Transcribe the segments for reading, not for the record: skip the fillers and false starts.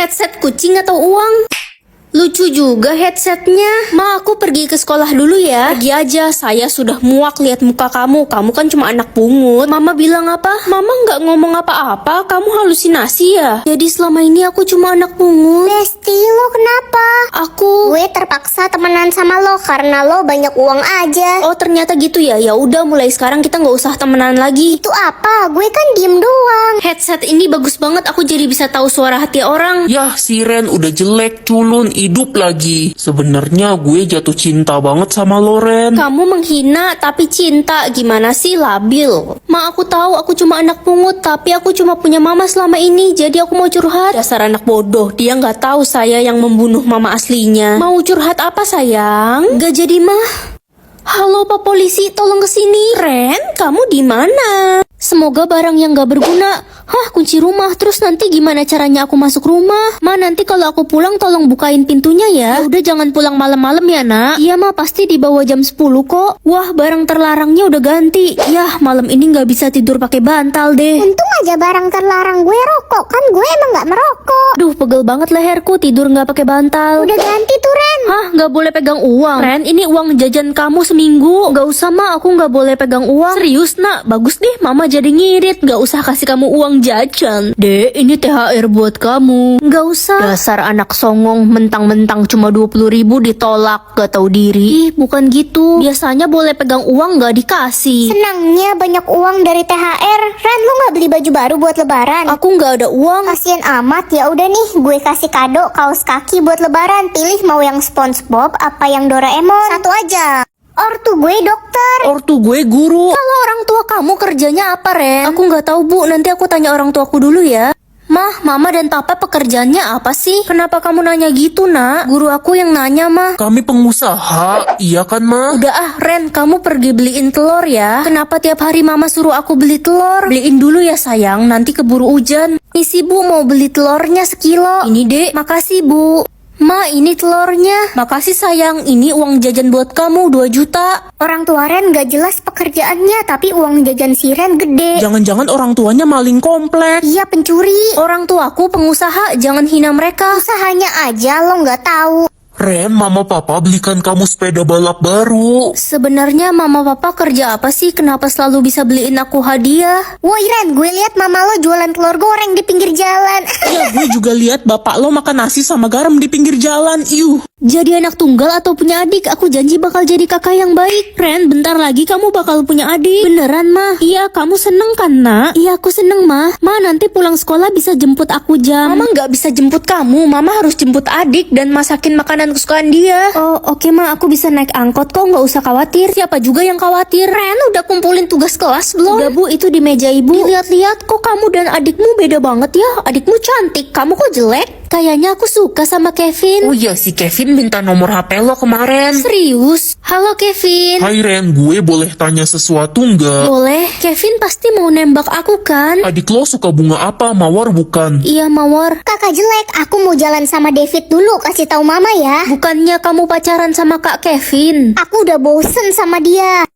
Headset kucing atau uang? Lucu juga headsetnya. Ma, aku pergi ke sekolah dulu ya. Pergi aja, saya sudah muak lihat muka kamu. Kamu kan cuma anak pungut. Mama bilang apa? Mama nggak ngomong apa-apa. Kamu halusinasi ya? Jadi selama ini aku cuma anak pungut. Besti, lo kenapa? Gue terpaksa temenan sama lo karena lo banyak uang aja. Oh, ternyata gitu ya. Ya udah, mulai sekarang kita nggak usah temenan lagi. Itu apa? Gue kan diem doang. Headset ini bagus banget. Aku jadi bisa tahu suara hati orang. Yah, si Ren udah jelek, culun, hidup lagi. Sebenarnya gue jatuh cinta banget sama lo, Ren. Kamu menghina tapi cinta, gimana sih, labil? Ma, aku tahu aku cuma anak pungut, tapi aku cuma punya mama selama ini, jadi aku mau curhat. Dasar anak bodoh, dia nggak tahu saya yang membunuh mama aslinya. Mau curhat apa sayang? Gak jadi mah. Halo Pak Polisi, tolong kesini. Ren, kamu di mana? Semoga barang yang gak berguna. Hah, kunci rumah. Terus nanti gimana caranya aku masuk rumah? Ma, nanti kalau aku pulang tolong bukain pintunya ya. Udah jangan pulang malam-malam ya nak. Iya ma, pasti di bawah jam 10 kok. Wah, barang terlarangnya udah ganti. Yah, malam ini gak bisa tidur pakai bantal deh. Untung aja barang terlarang gue rokok. Kan gue emang gak merokok. Duh, pegel banget leherku tidur gak pakai bantal. Udah ganti tuh, Ren. Hah, gak boleh pegang uang. Ren, ini uang jajan kamu seminggu. Gak usah ma, aku gak boleh pegang uang. Serius nak, bagus deh mama jadi ngirit. Gak usah kasih kamu uang jajan. Dek, ini THR buat kamu. Gak usah. Dasar anak songong, mentang-mentang cuma 20.000 ditolak. Gak tahu diri. Ih, bukan gitu. Biasanya boleh pegang uang gak dikasih. Senangnya banyak uang dari THR. Ren, lo gak beli baju baru buat lebaran? Aku gak ada uang. Kasian amat. Ya udah nih, gue kasih kado kaos kaki buat lebaran. Pilih mau yang SpongeBob apa yang Doraemon. Satu aja. Ortu gue dokter. Ortu gue guru. Kalau orang tua kamu kerjanya apa, Ren? Aku nggak tahu, Bu. Nanti aku tanya orang tuaku dulu ya. Mah, mama dan papa pekerjaannya apa sih? Kenapa kamu nanya gitu, nak? Guru aku yang nanya, mah. Kami pengusaha, iya kan, Ma? Udah ah, Ren, kamu pergi beliin telur ya. Kenapa tiap hari mama suruh aku beli telur? Beliin dulu ya, sayang. Nanti keburu hujan. Misi, Bu, mau beli telurnya sekilo. Ini, Dek. Makasih, Bu. Ma, ini telurnya. Makasih sayang, ini uang jajan buat kamu 2 juta. Orang tua Ren gak jelas pekerjaannya, tapi uang jajan si Ren gede. Jangan-jangan orang tuanya maling komplek. Iya, pencuri. Orang tuaku pengusaha, jangan hina mereka. Usahanya aja lo gak tahu. Ren, mama papa belikan kamu sepeda balap baru. Sebenarnya mama papa kerja apa sih? Kenapa selalu bisa beliin aku hadiah? Woi Ren, gue lihat mama lo jualan telur goreng di pinggir jalan. Ya, gue juga lihat bapak lo makan nasi sama garam di pinggir jalan. Iuh. Jadi anak tunggal atau punya adik? Aku janji bakal jadi kakak yang baik. Ren, bentar lagi kamu bakal punya adik. Beneran, mah? Iya, kamu seneng kan, nak? Iya, aku seneng, mah. Ma, nanti pulang sekolah bisa jemput aku jam. Mama nggak bisa jemput kamu. Mama harus jemput adik dan masakin makanan kesukaan dia. Oh, oke, ma. Aku bisa naik angkot kok. Nggak usah khawatir. Siapa juga yang khawatir? Ren, udah kumpulin tugas kelas belum? Udah, Bu. Itu di meja ibu. Dilihat-lihat kok kamu dan adikmu beda banget ya. Adikmu cantik. Kamu kok jelek? Kayaknya aku suka sama Kevin. Oh iya, si Kevin minta nomor HP lo kemarin. Serius? Halo Kevin. Hai Ren, gue boleh tanya sesuatu nggak? Boleh. Kevin pasti mau nembak aku kan? Adik lo suka bunga apa? Mawar bukan? Iya, Mawar. Kakak jelek, aku mau jalan sama David dulu, kasih tahu mama ya. Bukannya kamu pacaran sama Kak Kevin? Aku udah bosen sama dia.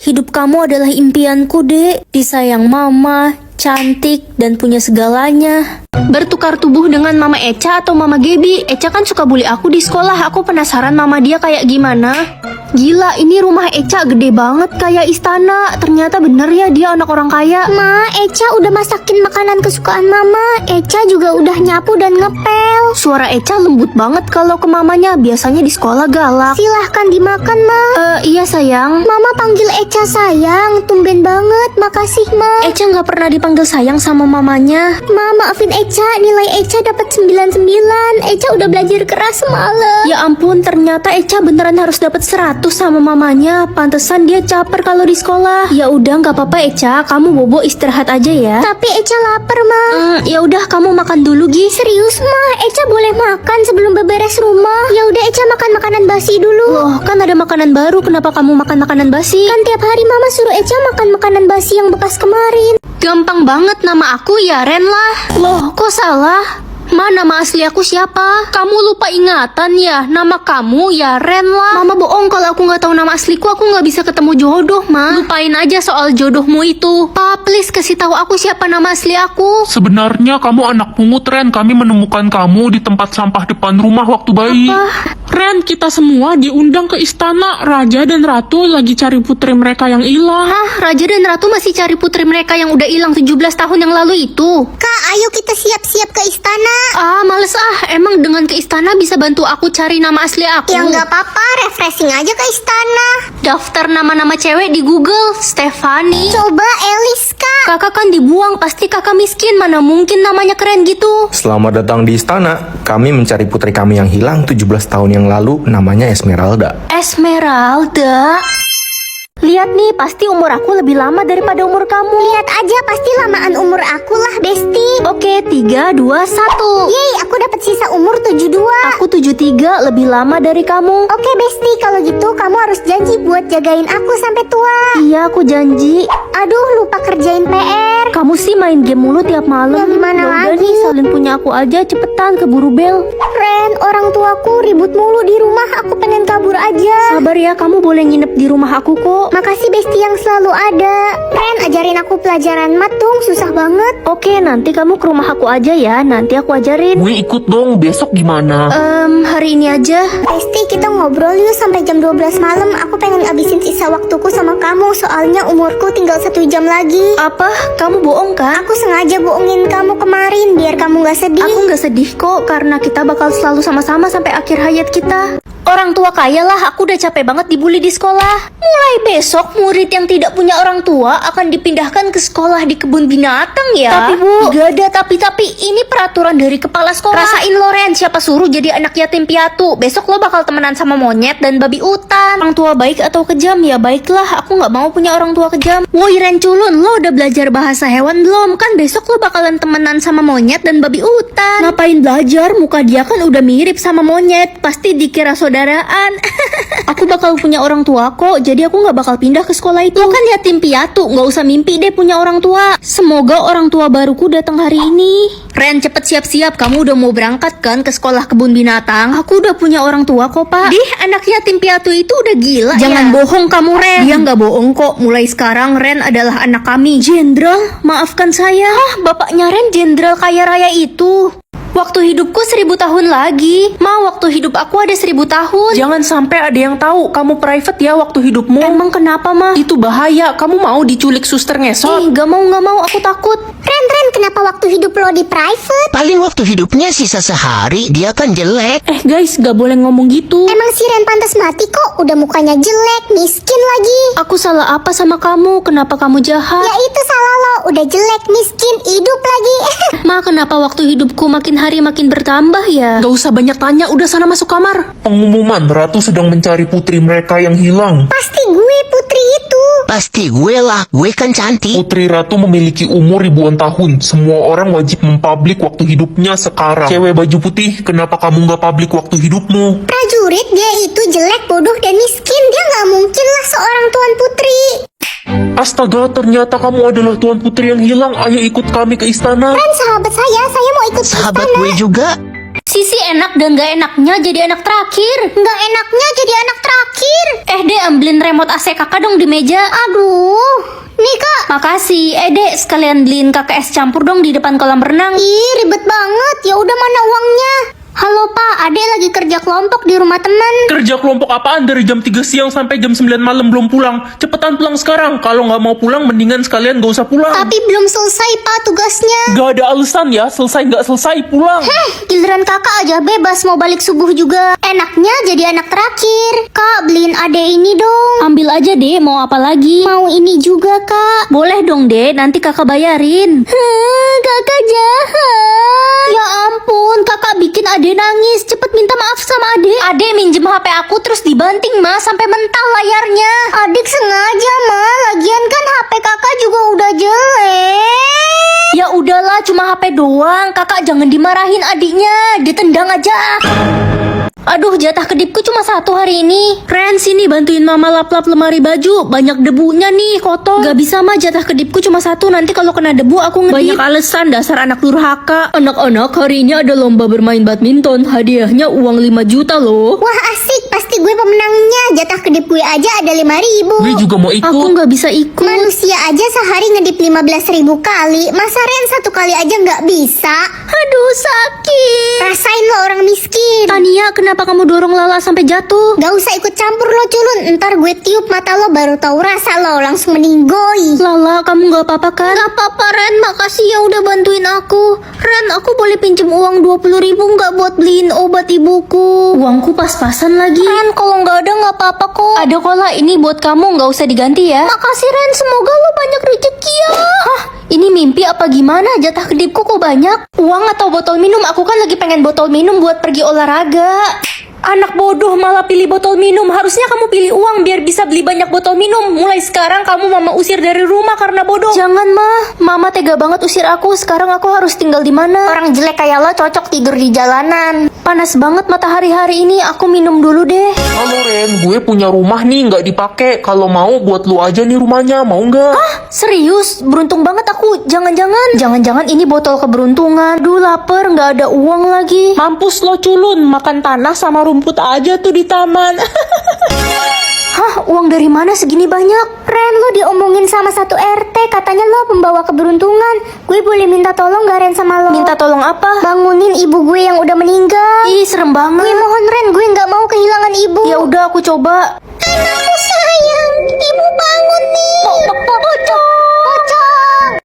Hidup kamu adalah impianku, Dek. Disayang mama, cantik, dan punya segalanya. Bertukar tubuh dengan Mama Eca atau Mama Gebi. Eca kan suka bully aku di sekolah. Aku penasaran mama dia kayak gimana. Gila, ini rumah Eca gede banget kayak istana. Ternyata bener ya dia anak orang kaya. Ma, Eca udah masakin makanan kesukaan mama. Eca juga udah nyapu dan ngepel. Suara Eca lembut banget kalau ke mamanya. Biasanya di sekolah galak. Silahkan dimakan, Ma. Iya sayang. Mama panggil Eca sayang. Tumben banget, makasih, Ma. Eca nggak pernah dipanggil sayang sama mamanya. Ma, maafin Eca, nilai Eca dapat 99. Eca udah belajar keras semalam. Ya ampun, ternyata Eca beneran harus dapat 100 sama mamanya. Pantesan dia caper kalau di sekolah. Ya udah, nggak apa-apa Eca, kamu bobo istirahat aja ya. Tapi Eca lapar, Ma. Ya udah, kamu makan dulu, Gi. Serius, Ma? Eca boleh makan sebelum beberes rumah? Ya udah, Eca makan makanan basi dulu. Loh, kan ada makanan baru, kenapa kamu makan makanan basi? Kan tiap hari Mama suruh Eca makan makanan basi yang bekas kemarin. Gampang banget, nama aku ya Ren lah. Loh, kok salah? Ma, nama asli aku siapa? Kamu lupa ingatan ya? Nama kamu ya Ren lah. Mama bohong kalau aku nggak tahu nama asliku, aku nggak bisa ketemu jodoh, Ma. Lupain aja soal jodohmu itu. Pa, please kasih tahu aku siapa nama asli aku. Sebenarnya kamu anak pungut, Ren. Kami menemukan kamu di tempat sampah depan rumah waktu bayi. Ren, kita semua diundang ke istana. Raja dan Ratu lagi cari putri mereka yang hilang. Hah, Raja dan Ratu masih cari putri mereka yang udah hilang 17 tahun yang lalu itu? Kak, ayo kita siap-siap ke istana. Ah, males ah. Emang dengan ke istana bisa bantu aku cari nama asli aku? Ya nggak apa-apa, refreshing aja ke istana. Daftar nama-nama cewek di Google. Stefani. Coba Elis, Kak. Kakak kan dibuang, pasti kakak miskin. Mana mungkin namanya keren gitu. Selamat datang di istana. Kami mencari putri kami yang hilang 17 tahun yang lalu, namanya Esmeralda. Esmeralda. Lihat nih, pasti umur aku lebih lama daripada umur kamu. Lihat aja, pasti lamaan umur aku lah, Besti. Oke, 3, 2, 1. Yeay, aku dapat sisa umur 72. Aku 73, lebih lama dari kamu. Oke, Besti, kalau gitu kamu harus janji buat jagain aku sampai tua. Iya, aku janji. Aduh, lupa kerjain PR. Kamu sih main game mulu tiap malam. Ya, gimana Yaudah lagi? nih, salin punya aku aja, cepetan keburu bel. Ren, orang tuaku ribut mulu di rumah. Aku pengen kabur aja. Sabar ya, kamu boleh nginep di rumah aku kok. Makasih Besti yang selalu ada. Ren, ajarin aku pelajaran mat dong, susah banget. Oke, nanti kamu ke rumah aku aja ya. Nanti aku ajarin. Gue ikut dong, besok gimana? Hari ini aja. Besti, kita ngobrol yuk sampai jam 12 malam. Aku pengen abisin sisa waktuku sama kamu. Soalnya umurku tinggal 1 jam lagi. Apa? Kamu bohong kan? Aku sengaja bohongin kamu kemarin biar kamu gak sedih. Aku nggak sedih kok, karena kita bakal selalu sama-sama sampai akhir hayat kita. Orang tua kaya lah, aku udah capek banget dibully di sekolah. Mulai besok, murid yang tidak punya orang tua akan dipindahkan ke sekolah di kebun binatang ya. Tapi Bu, gak ada tapi ini peraturan dari kepala sekolah. Rasain lo Ren, siapa suruh jadi anak yatim piatu. Besok lo bakal temenan sama monyet dan babi hutan. Orang tua baik atau kejam ya baiklah, aku nggak mau punya orang tua kejam. Woi Ren Culun, lo udah belajar bahasa hewan belum? Kan besok lo bakalan temenan sama monyet dan babi hutan. Ngapain belajar? Muka dia kan udah mirip sama monyet. Pasti dikira saudaraan. Aku bakal punya orang tua kok, jadi aku nggak bakal pindah ke sekolah itu. Lo kan yatim piatu, nggak usah mimpi deh punya orang tua. Semoga orang tua baruku datang hari ini. Ren, cepet siap-siap, kamu udah mau berangkat kan ke sekolah kebun binatang? Aku udah punya orang tua kok, Pak. Dih, anak yatim piatu itu udah gila. Jangan bohong kamu, Ren. Dia nggak bohong kok. Mulai sekarang Ren adalah anak kami. Jenderal, maafkan saya. Hah, bapaknya Ren jenderal kaya raya itu. Waktu hidupku 1000 tahun lagi. Ma, waktu hidup aku ada 1000 tahun. Jangan sampai ada yang tahu kamu private ya waktu hidupmu. Emang kenapa, Ma? Itu bahaya. Kamu mau diculik suster ngesot? Gak mau, aku takut. Ren, kenapa waktu hidup lo di private? Paling waktu hidupnya sisa sehari, dia kan jelek. Guys, gak boleh ngomong gitu. Emang si Ren pantas mati kok, udah mukanya jelek, miskin lagi. Aku salah apa sama kamu? Kenapa kamu jahat? Ya itu salah lo, udah jelek, miskin, hidup lagi. Ma, kenapa waktu hidupku makin hari makin bertambah ya? Gak usah banyak tanya, udah sana masuk kamar. Pengumuman, Ratu sedang mencari putri mereka yang hilang. Pasti gue putri itu. Pasti gue lah, gue kan cantik. Putri Ratu memiliki umur ribuan tahun. Semua orang wajib mempublik waktu hidupnya sekarang. Cewek baju putih, kenapa kamu nggak publik waktu hidupmu? Prajurit, dia itu jelek, bodoh, dan miskin. Dia nggak mungkin lah seorang tuan putri. Astaga, ternyata kamu adalah tuan putri yang hilang. Ayo ikut kami ke istana. Ren, sahabat saya mau ikut ke Sahabat istana. gue juga. Sisi enak dan gak enaknya jadi anak terakhir. Nggak enaknya jadi anak terakhir. Dek, ambilin remote AC kakak dong di meja. Aduh, nih Kak. Makasih. Dek, sekalian beliin kakak es campur dong di depan kolam renang. Ih, ribet banget. Ya udah, mana uangnya? Halo Pak, Ade lagi kerja kelompok di rumah teman. Kerja kelompok apaan dari jam 3 siang sampai jam 9 malam belum pulang? Cepetan pulang sekarang. Kalau nggak mau pulang, mendingan sekalian gak usah pulang. Tapi belum selesai Pak tugasnya. Gak ada alasan ya, selesai nggak selesai pulang. Giliran kakak aja bebas mau balik subuh juga. Enaknya jadi anak terakhir. Kak, beliin Ade ini dong. Ambil aja deh, mau apa lagi? Mau ini juga Kak. Boleh dong deh, nanti kakak bayarin. Kakak jahat. Ya ampun, kakak bikin Ade nangis. Cepet minta maaf sama Ade. Ade minjem HP aku terus dibanting Ma sampai mental layarnya. Adik sengaja Ma, lagian kan HP kakak juga udah jelek. Ya udahlah, cuma HP doang. Kakak jangan dimarahin adiknya, ditendang aja. Aduh, jatah kedipku cuma 1 hari ini. Ren, sini bantuin mama lap-lap lemari baju. Banyak debunya nih, kotor. Gak bisa mah, jatah kedipku cuma 1. Nanti kalau kena debu aku ngedip. Banyak alasan, dasar anak durhaka. Anak-anak, hari ini ada lomba bermain badminton. Hadiahnya uang 5 juta loh. Wah asik, pasti gue pemenangnya. Jatah kedip gue aja ada 5.000. Gue juga mau ikut. Aku nggak bisa ikut. Manusia aja sehari ngedip 15.000 kali. Masa Ren 1 kali aja nggak bisa? Aduh, sakit. Rasain lo orang miskin. Tania, kenapa kamu dorong Lala sampai jatuh? Gak usah ikut campur lo culun. Ntar gue tiup mata lo baru tahu rasa lo langsung meninggoy. Lala, kamu nggak apa-apa kan? Nggak apa-apa, Ren. Makasih ya udah bantuin aku. Ren, aku boleh pinjem uang 20.000 nggak buat beliin obat ibuku? Uangku pas-pasan lagi. Ren, kalau nggak ada nggak apa-apa kok. Ada kok lah, ini buat kamu, nggak usah diganti ya. Makasih Ren, semoga lo banyak rezeki ya. Hah? Ini mimpi apa gimana? Jatah kedipku kok banyak? Uang atau botol minum? Aku kan lagi pengen botol minum buat pergi olahraga. Anak bodoh malah pilih botol minum. Harusnya kamu pilih uang biar bisa beli banyak botol minum. Mulai sekarang kamu mama usir dari rumah karena bodoh. Jangan mah, mama tega banget usir aku. Sekarang aku harus tinggal di mana? Orang jelek kayak lo cocok tidur di jalanan. Panas banget matahari hari ini. Aku minum dulu deh. Halo Ren, gue punya rumah nih nggak dipakai. Kalau mau buat lu aja nih rumahnya, mau nggak? Hah? Serius? Beruntung banget aku. Jangan-jangan ini botol keberuntungan. Duh, lapar, nggak ada uang lagi. Mampus lo culun, makan tanah sama rumput aja tuh di taman. Hah? Uang dari mana segini banyak? Ren, lo diomongin sama satu RT. Katanya lo pembawa keberuntungan. Gue boleh minta tolong gak Ren sama lo? Minta tolong apa? Bangunin ibu gue yang udah meninggal. Ih, serem banget. Gue mohon Ren, gue gak mau kehilangan ibu. Ya udah, aku coba. Anakku sayang, ibu